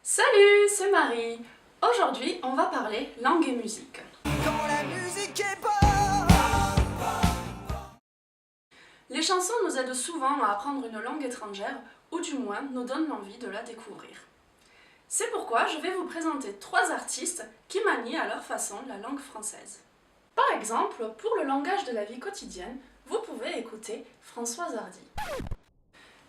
Salut, c'est Marie. Aujourd'hui, on va parler langue et musique. Quand la musique est bonne. Les chansons nous aident souvent à apprendre une langue étrangère, ou du moins nous donnent l'envie de la découvrir. C'est pourquoi je vais vous présenter 3 artistes qui manient à leur façon la langue française. Par exemple, pour le langage de la vie quotidienne, vous pouvez écouter Françoise Hardy.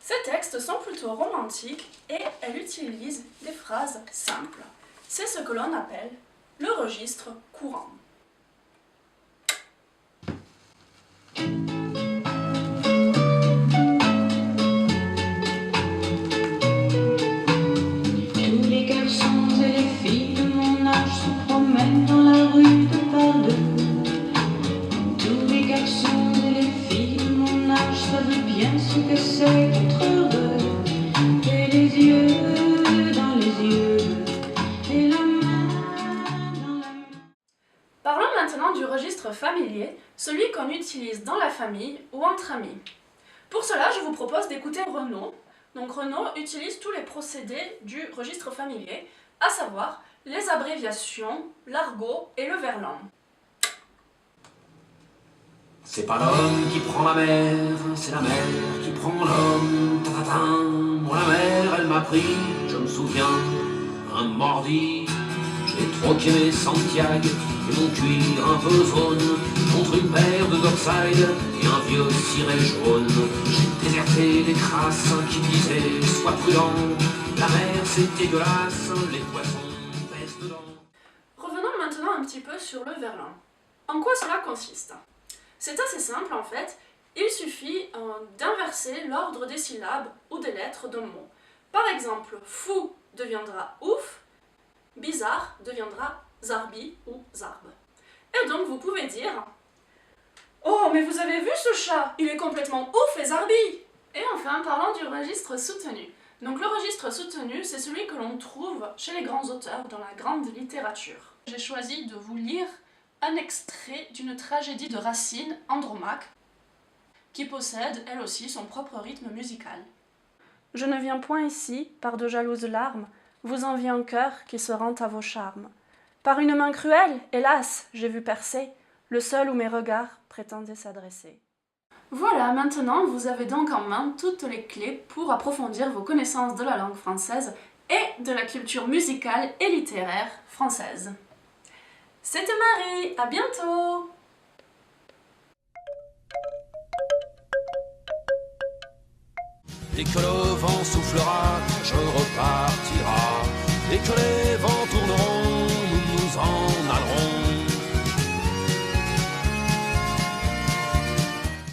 Ses textes sont plutôt romantiques et elle utilise des phrases simples. C'est ce que l'on appelle le registre courant. Tous les garçons et les filles de mon âge se promènent dans la rue de par deux. Tous les garçons et les filles de mon âge savent bien ce que c'est qu'être heureux. Et les yeux dans les yeux, et la main dans la main. Parlons maintenant du registre familier, celui qu'on utilise dans la famille ou entre amis. Pour cela, je vous propose d'écouter Renaud. Donc Renaud utilise tous les procédés du registre familier, à savoir les abréviations, l'argot et le verlan. C'est pas l'homme qui prend la mer, c'est la mer qui prend l'homme. Ta-ta-ta. Moi la mer, elle m'a pris, je me souviens, un mardi. J'ai troqué mes Santiago et mon cuir un peu jaune contre une paire de Dockside et un vieux ciré jaune. J'ai déserté des crasses qui disaient sois prudent, la mer c'est dégueulasse, les poissons pèsent dedans. Revenons maintenant un petit peu sur le verlan. En quoi cela consiste? C'est assez simple en fait, il suffit d'inverser l'ordre des syllabes ou des lettres d'un mot. Par exemple, fou deviendra ouf, bizarre deviendra zarbi ou zarbe. Et donc vous pouvez dire « Oh, mais vous avez vu ce chat? Il est complètement ouf et zarbi !» Et enfin, parlons du registre soutenu. Donc le registre soutenu, c'est celui que l'on trouve chez les grands auteurs dans la grande littérature. J'ai choisi de vous lire un extrait d'une tragédie de Racine, Andromaque, qui possède, elle aussi, son propre rythme musical. Je ne viens point ici, par de jalouses larmes, vous envier un cœur qui se rend à vos charmes. Par une main cruelle, hélas, j'ai vu percer le seul où mes regards prétendaient s'adresser. Voilà, maintenant vous avez donc en main toutes les clés pour approfondir vos connaissances de la langue française et de la culture musicale et littéraire française. C'était Marie, à bientôt! Dès que le vent soufflera, je repartira. Dès que les vents tourneront,